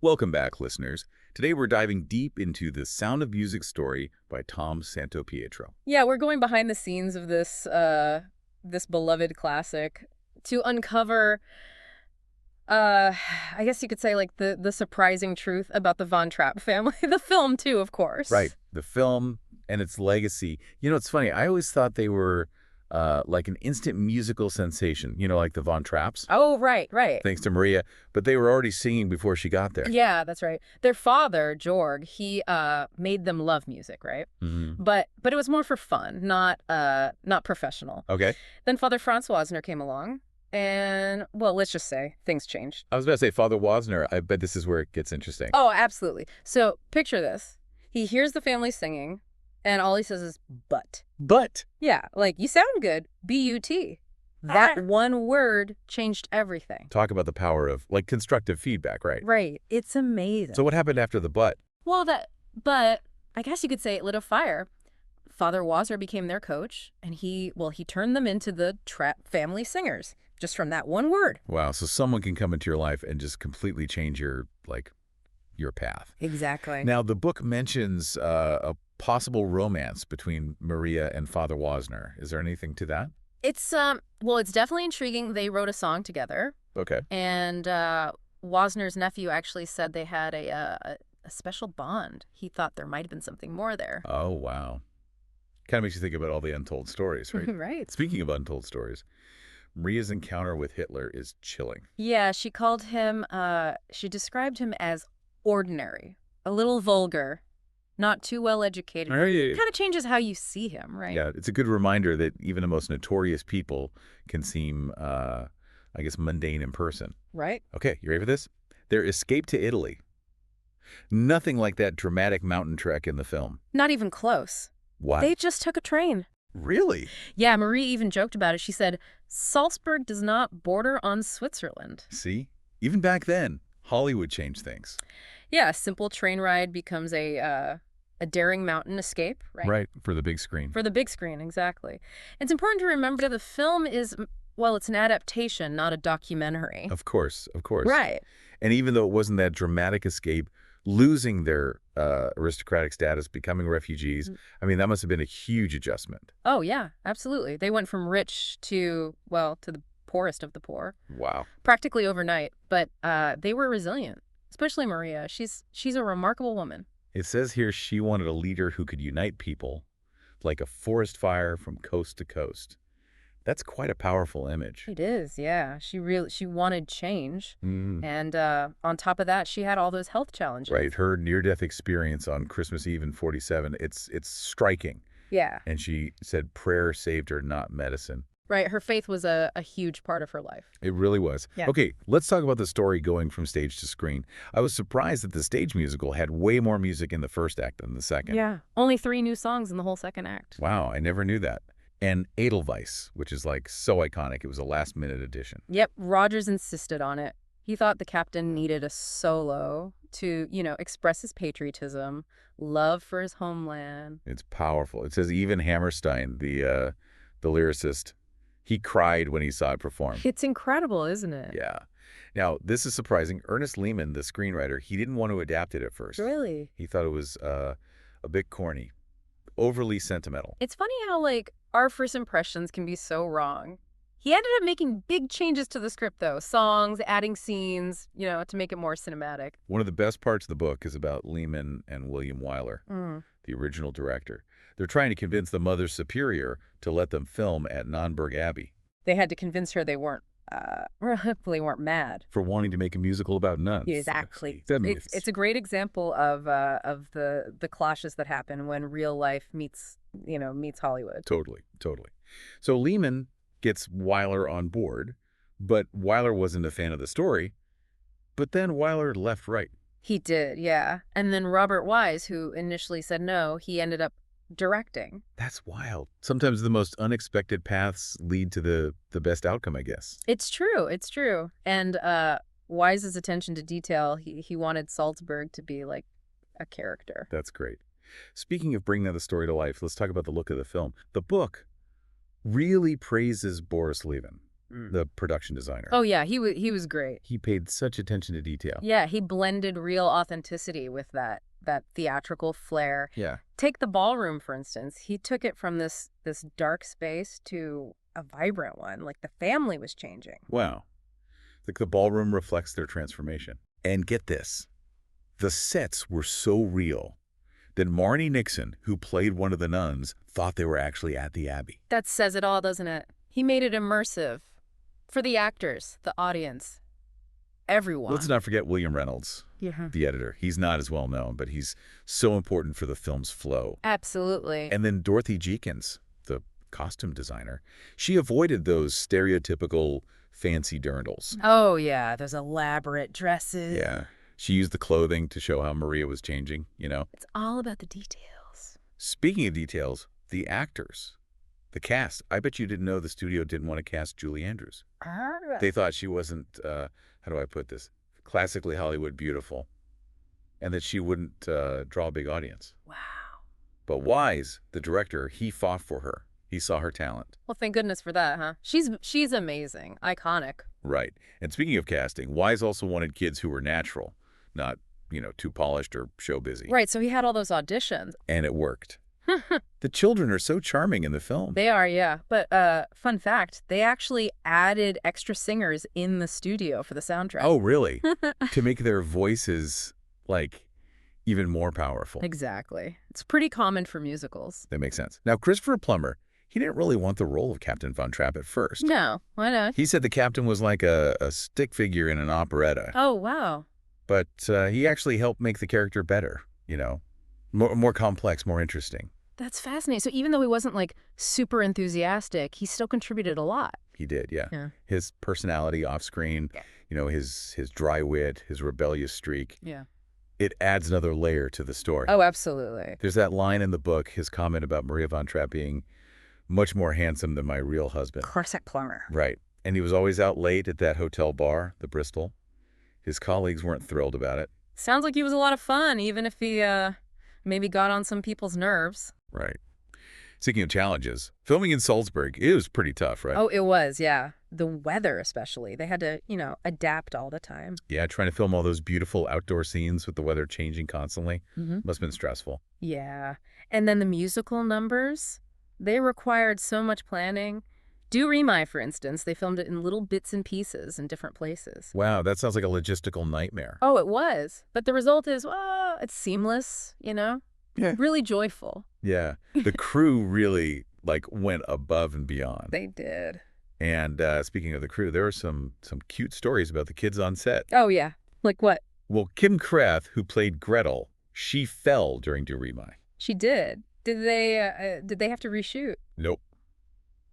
Welcome back, listeners. Today we're diving deep into the Sound of Music story by Tom Santopietro. Yeah, we're going behind the scenes of this beloved classic to uncover I guess you could say like the surprising truth about the Von Trapp family. The film too, of Right. course. The film and its legacy. You know, it's funny. I always thought they were like an instant musical sensation, like the Von Trapps, Oh, right, right. thanks to Maria, but they were already singing before she got there. Yeah, that's right. Their father, Georg, he made them love music, right? Hmm. But it was more for fun, not professional. Okay. Then Father Franz Wozner came along and well, let's just say things changed. I was about to say Father Wozner. I bet this is where it gets interesting. Oh, absolutely. So picture this. He hears the family singing, and all he says is, but. But Yeah, like, you sound good. B-U-T. That one word changed everything. talk about the power of like constructive feedback, right? Right. It's amazing. So what happened after the but? Well, but I guess you could say it lit a fire. Father Wazner became their coach, and he turned them into the Trapp family singers, just from that one word. Wow. So someone can come into your life and just completely change your path. Exactly. Now, the book mentions a possible romance between Maria and Father Wozner. Is there anything to that? It's definitely intriguing. They wrote a song together, Okay. and Wozner's nephew actually said they had a special bond. He thought there might have been something more there. Oh, wow. Kind of makes you think about all the untold stories, right? Right. Speaking of untold stories, Maria's encounter with Hitler is chilling. Yeah, she described him as ordinary, a little vulgar, not too well educated. Right. Kind of changes how you see him, right? Yeah, it's a good reminder that even the most notorious people can seem, mundane in person. Right? Okay, you ready for this? Their escape to Italy. Nothing like that dramatic mountain trek in the film. Not even close. What? They just took a train. Really? Yeah, Marie even joked about it. She said, Salzburg does not border on Switzerland. See? Even back then, Hollywood changed things. Yeah, a simple train ride becomes a daring mountain escape, right? Right, for the big screen. For the big screen, exactly. It's important to remember that the film is, well, it's an adaptation, not a documentary. Of course, of course. Right. And even though it wasn't that dramatic escape, losing their aristocratic status, becoming refugees, I mean, that must have been a huge adjustment. Oh, yeah, absolutely. They went from rich to the poorest of the poor, Wow. practically overnight. But they were resilient, especially Maria. She's a remarkable woman. It says here she wanted a leader who could unite people like a forest fire from coast to coast. That's quite a powerful image. It is, yeah. She wanted change. Mm. And on top of that, she had all those health challenges. Right, her near-death experience on Christmas Eve in '47, it's striking. Yeah. And she said prayer saved her, not medicine. Right. Her faith was a huge part of her life. It really was. Yeah. Okay, let's talk about the story going from stage to screen. I was surprised that the stage musical had way more music in the first act than the second. Yeah. Only 3 new songs in the whole second act. Wow, I never knew that. And Edelweiss, which is like so iconic. It was a last-minute addition. Yep. Rogers insisted on it. He thought the captain needed a solo to, express his patriotism, love for his homeland. It's powerful. It says even Hammerstein, the lyricist, he cried when he saw it performed. It's incredible, isn't it? Yeah. Now, this is surprising. Ernest Lehman, the screenwriter, he didn't want to adapt it at first. Really? He thought it was a bit corny, overly sentimental. It's funny how, our first impressions can be so wrong. He ended up making big changes to the script, though. Songs, adding scenes, to make it more cinematic. One of the best parts of the book is about Lehman and William Wyler, the original director. They're trying to convince the Mother Superior to let them film at Nonnberg Abbey. They had to convince her they weren't mad. For wanting to make a musical about nuns. Exactly. Feminists. It's a great example of the clashes that happen when real life meets Hollywood. Totally, totally. So Lehman gets Wyler on board, but Wyler wasn't a fan of the story. But then Wyler left right. He did, yeah. And then Robert Wise, who initially said no, he ended up directing. That's wild. Sometimes the most unexpected paths lead to the best outcome, I guess. It's true. And Wise's attention to detail, he wanted Salzburg to be like a character. That's great. Speaking of bringing the story to life, let's talk about the look of the film. The book really praises Boris Levin. the production designer. Oh, yeah, he was great. He paid such attention to detail. Yeah, he blended real authenticity with that theatrical flair. Yeah. Take the ballroom, for instance. He took it from this dark space to a vibrant one. Like, the family was changing. Wow. Like the ballroom reflects their transformation. And get this. The sets were so real that Marnie Nixon, who played one of the nuns, thought they were actually at the Abbey. That says it all, doesn't it? He made it immersive. For the actors, the audience, everyone. Let's not forget William Reynolds, the editor. He's not as well known, but he's so important for the film's flow. Absolutely. And then Dorothy Jenkins, the costume designer, she avoided those stereotypical fancy dirndls. Oh, yeah, those elaborate dresses. Yeah. She used the clothing to show how Maria was changing, you know. It's all about the details. Speaking of details, the actors, the cast. I bet you didn't know the studio didn't want to cast Julie Andrews. They thought she wasn't, how do I put this, classically Hollywood beautiful, and that she wouldn't draw a big audience. Wow. But Wise, the director, he fought for her. He saw her talent. Well, thank goodness for that, huh? She's amazing. Iconic. Right. And speaking of casting, Wise also wanted kids who were natural, not, too polished or show busy. Right, so he had all those auditions. And it worked. The children are so charming in the film. They are, yeah. But fun fact, they actually added extra singers in the studio for the soundtrack. Oh, really? To make their voices, even more powerful. Exactly. It's pretty common for musicals. That makes sense. Now, Christopher Plummer, he didn't really want the role of Captain von Trapp at first. No, why not? He said the captain was like a stick figure in an operetta. Oh, wow. But he actually helped make the character better, more complex, more interesting. That's fascinating. So even though he wasn't, super enthusiastic, he still contributed a lot. He did, yeah. Yeah. His personality off screen, his dry wit, his rebellious streak. Yeah. It adds another layer to the story. Oh, absolutely. There's that line in the book, his comment about Maria von Trapp being much more handsome than my real husband. Corset Plummer. Right. And he was always out late at that hotel bar, the Bristol. His colleagues weren't thrilled about it. Sounds like he was a lot of fun, even if he maybe got on some people's nerves. Right. Speaking of challenges, filming in Salzburg, it was pretty tough, right? Oh, it was, yeah. The weather especially. They had to, adapt all the time. Yeah, trying to film all those beautiful outdoor scenes with the weather changing constantly. Must have been stressful. Yeah. And then the musical numbers, they required so much planning. Do Re Mi, for instance, they filmed it in little bits and pieces in different places. Wow, that sounds like a logistical nightmare. Oh, it was. But the result is, well, it's seamless, Yeah. Really joyful. Yeah. The crew really, went above and beyond. They did. And speaking of the crew, there are some cute stories about the kids on set. Oh, yeah. Like what? Well, Kim Krath, who played Gretel, she fell during Do Re Mi. She did. Did they have to reshoot? Nope.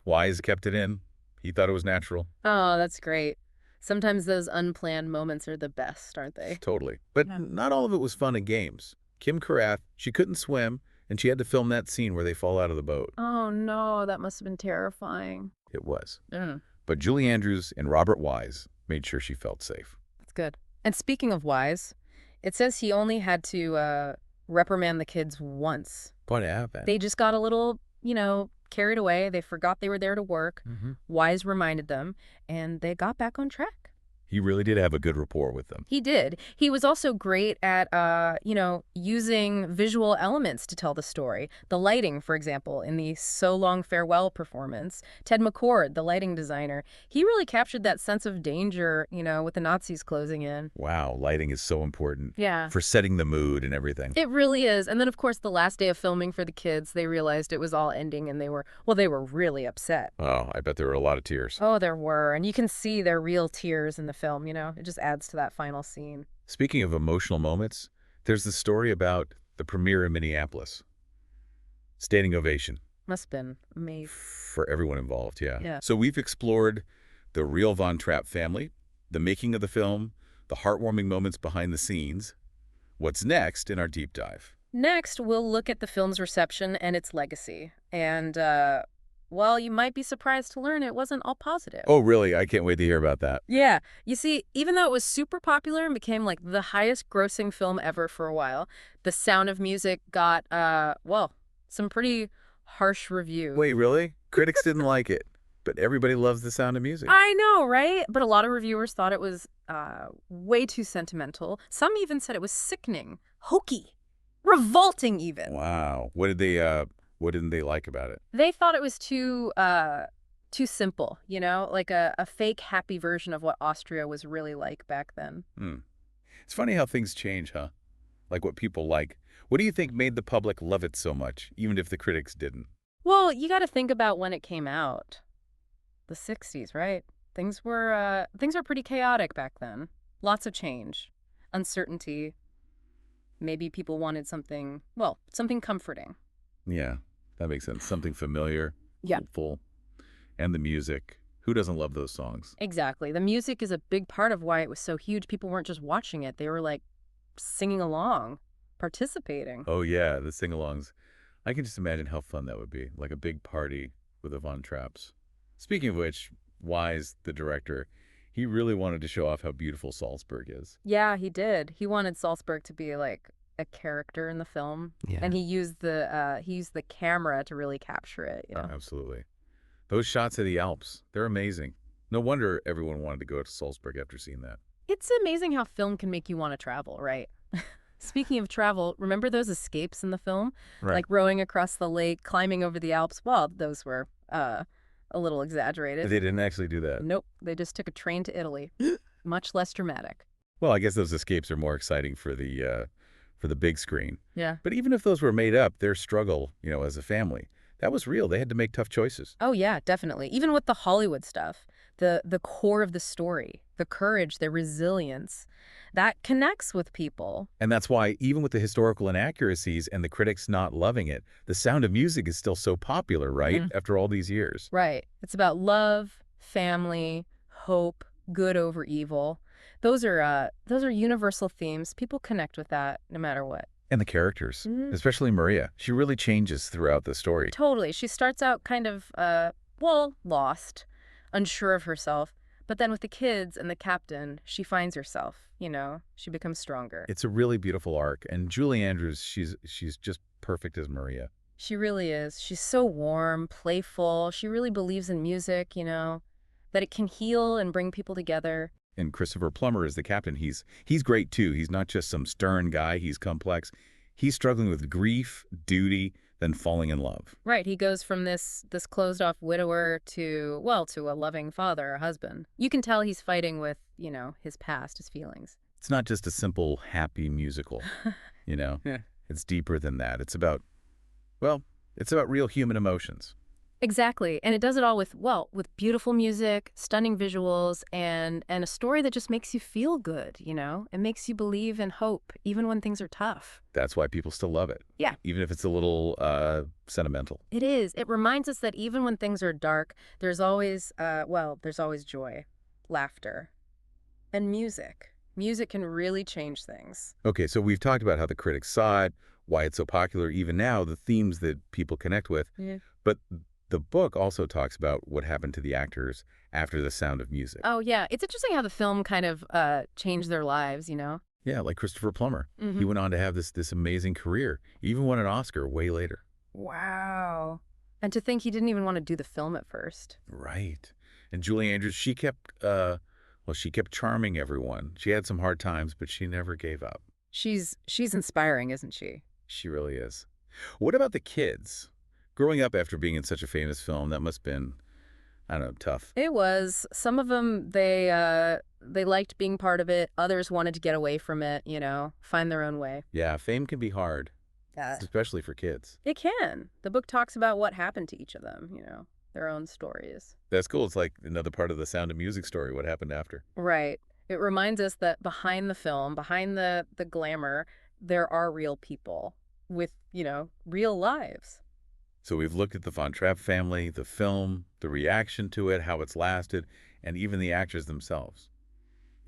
Wise kept it in. He thought it was natural. Oh, that's great. Sometimes those unplanned moments are the best, aren't they? Totally. But Yeah. not all of it was fun and games. Kim Krath, she couldn't swim, and she had to film that scene where they fall out of the boat. Oh, no, that must have been terrifying. It was. Mm. But Julie Andrews and Robert Wise made sure she felt safe. That's good. And speaking of Wise, it says he only had to reprimand the kids once. What happened? They just got a little, carried away. They forgot they were there to work. Wise reminded them, and they got back on track. He really did have a good rapport with them. He did. He was also great at, using visual elements to tell the story. The lighting, for example, in the So Long Farewell performance. Ted McCord, the lighting designer, he really captured that sense of danger, with the Nazis closing in. Wow, lighting is so important. Yeah. For setting the mood and everything. It really is. And then, of course, the last day of filming for the kids, they realized it was all ending, and they were really upset. Oh, I bet there were a lot of tears. Oh, there were. And you can see their real tears in the film, It just adds to that final scene. Speaking of emotional moments, there's the story about the premiere in Minneapolis. Standing ovation. Must have been amazing. For everyone involved, yeah. Yeah. So we've explored the real Von Trapp family, the making of the film, the heartwarming moments behind the scenes. What's next in our deep dive? Next, we'll look at the film's reception and its legacy. And, you might be surprised to learn it wasn't all positive. Oh, really? I can't wait to hear about that. Yeah. You see, even though it was super popular and became, the highest grossing film ever for a while, The Sound of Music got, some pretty harsh reviews. Wait, really? Critics didn't like it. But everybody loves The Sound of Music. I know, right? But a lot of reviewers thought it was way too sentimental. Some even said it was sickening, hokey, revolting even. Wow. What didn't they like about it? They thought it was too simple, like a fake happy version of what Austria was really like back then. Hmm. It's funny how things change, huh? Like what people like. What do you think made the public love it so much, even if the critics didn't? Well, you got to think about when it came out. The 60s, right? Things were pretty chaotic back then. Lots of change, uncertainty. Maybe people wanted something comforting. Yeah, that makes sense. Something familiar, Yeah. hopeful, and the music. Who doesn't love those songs? Exactly. The music is a big part of why it was so huge. People weren't just watching it. They were like singing along, participating. Oh yeah, the sing-alongs. I can just imagine how fun that would be, like a big party with the Von Trapps. Speaking of which, Wise, the director, he really wanted to show off how beautiful Salzburg is. Yeah, he did. He wanted Salzburg to be like a character in the film, Yeah. and he used the camera to really capture it. Oh, absolutely. Those shots of the Alps, they're amazing. No wonder everyone wanted to go to Salzburg after seeing that. It's amazing how film can make you want to travel, right? Speaking of travel, remember those escapes in the film? Right. Like rowing across the lake, climbing over the Alps? Well, those were a little exaggerated. They didn't actually do that. Nope, they just took a train to Italy. Much less dramatic. Well, I guess those escapes are more exciting for the big screen. Yeah. But even if those were made up, their struggle, as a family, that was real. They had to make tough choices. Oh, yeah, definitely. Even with the Hollywood stuff, the core of the story, the courage, the resilience, that connects with people. And that's why, even with the historical inaccuracies and the critics not loving it, The Sound of Music is still so popular, right? After all these years. Right. It's about love, family, hope, good over evil. Those are universal themes. People connect with that no matter what. And the characters, especially Maria. She really changes throughout the story. Totally. She starts out kind of, lost, unsure of herself. But then with the kids and the captain, she finds herself, she becomes stronger. It's a really beautiful arc. And Julie Andrews, she's just perfect as Maria. She really is. She's so warm, playful. She really believes in music, that it can heal and bring people together. And Christopher Plummer is the captain. He's great, too. He's not just some stern guy. He's complex. He's struggling with grief, duty, then falling in love. Right. He goes from this closed-off widower to a loving father, a husband. You can tell he's fighting with, his past, his feelings. It's not just a simple, happy musical, Yeah. It's deeper than that. It's about real human emotions. Exactly. And it does it all with beautiful music, stunning visuals, and a story that just makes you feel good, It makes you believe in hope, even when things are tough. That's why people still love it. Yeah. Even if it's a little sentimental. It is. It reminds us that even when things are dark, there's always joy, laughter, and music. Music can really change things. Okay, so we've talked about how the critics saw it, why it's so popular, even now, the themes that people connect with. Yeah. But the book also talks about what happened to the actors after The Sound of Music. Oh, yeah. It's interesting how the film kind of changed their lives, Yeah, like Christopher Plummer. Mhm. He went on to have this amazing career, even won an Oscar way later. Wow. And to think he didn't even want to do the film at first. Right. And Julie Andrews, she kept charming everyone. She had some hard times, but she never gave up. She's inspiring, isn't she? She really is. What about the kids? Growing up after being in such a famous film, that must have been, I don't know, tough. It was. Some of them, they liked being part of it. Others wanted to get away from it, find their own way. Yeah, fame can be hard, especially for kids. It can. The book talks about what happened to each of them, their own stories. That's cool. It's like another part of the Sound of Music story, what happened after. Right. It reminds us that behind the film, behind the glamour, there are real people with, real lives. So we've looked at the Von Trapp family, the film, the reaction to it, how it's lasted, and even the actors themselves.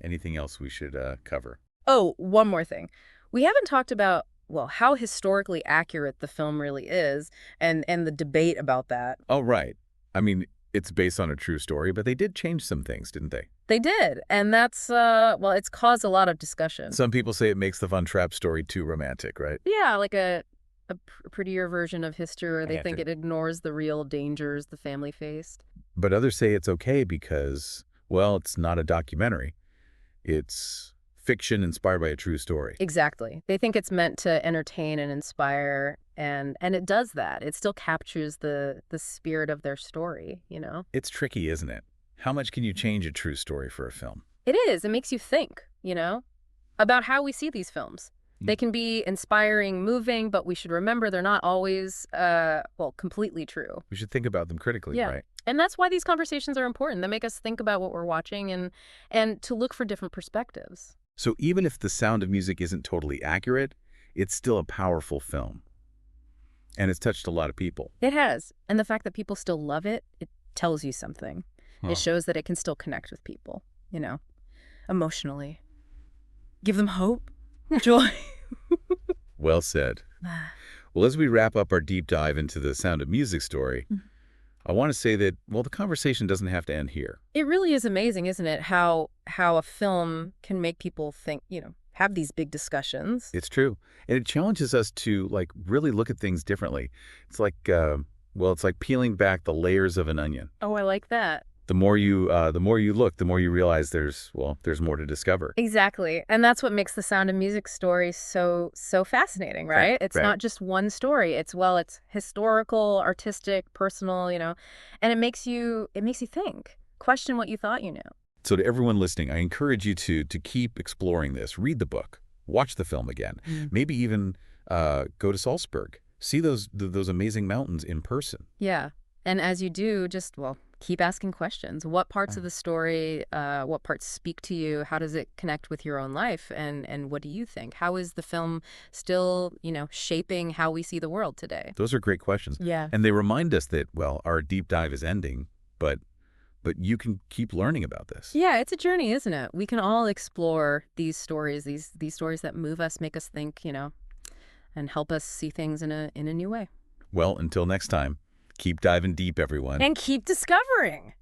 Anything else we should cover? Oh, one more thing. We haven't talked about, how historically accurate the film really is and the debate about that. Oh, right. I mean, it's based on a true story, but they did change some things, didn't they? They did. And that's, it's caused a lot of discussion. Some people say it makes the Von Trapp story too romantic, right? Yeah, like a prettier version of history, or I they had think to. it ignores the real dangers the family faced. But others say it's okay because, well, it's not a documentary. It's fiction inspired by a true story. Exactly. They think it's meant to entertain and inspire, and it does that. It still captures the spirit of their story, you know? It's tricky, isn't it? How much can you change a true story for a film? It is. It makes you think, about how we see these films. They can be inspiring, moving, but we should remember they're not always, completely true. We should think about them critically, Yeah. right? And that's why these conversations are important. They make us think about what we're watching and to look for different perspectives. So even if The Sound of Music isn't totally accurate, it's still a powerful film. And it's touched a lot of people. It has. And the fact that people still love it, it tells you something. Huh. It shows that it can still connect with people, emotionally. Give them hope, joy. Well said. Well, as we wrap up our deep dive into The Sound of Music story, I want to say that, well, the conversation doesn't have to end here. It really is amazing, isn't it, how a film can make people think, have these big discussions. It's true. And it challenges us to, really look at things differently. It's like, it's like peeling back the layers of an onion. Oh, I like that. The more you look, the more you realize there's more to discover. Exactly. And that's what makes the Sound of Music story so fascinating, right? It's not just one story. It's historical, artistic, personal, and it makes you think. Question what you thought you knew. So to everyone listening, I encourage you to keep exploring this. Read the book. Watch the film again. Maybe even go to Salzburg. See those amazing mountains in person. Yeah. And as you do, just, keep asking questions. What parts of the story, what parts speak to you? How does it connect with your own life? And what do you think? How is the film still, shaping how we see the world today? Those are great questions. Yeah. And they remind us that, our deep dive is ending, but you can keep learning about this. Yeah, it's a journey, isn't it? We can all explore these stories, these stories that move us, make us think, and help us see things in a new way. Well, until next time, keep diving deep, everyone. And keep discovering.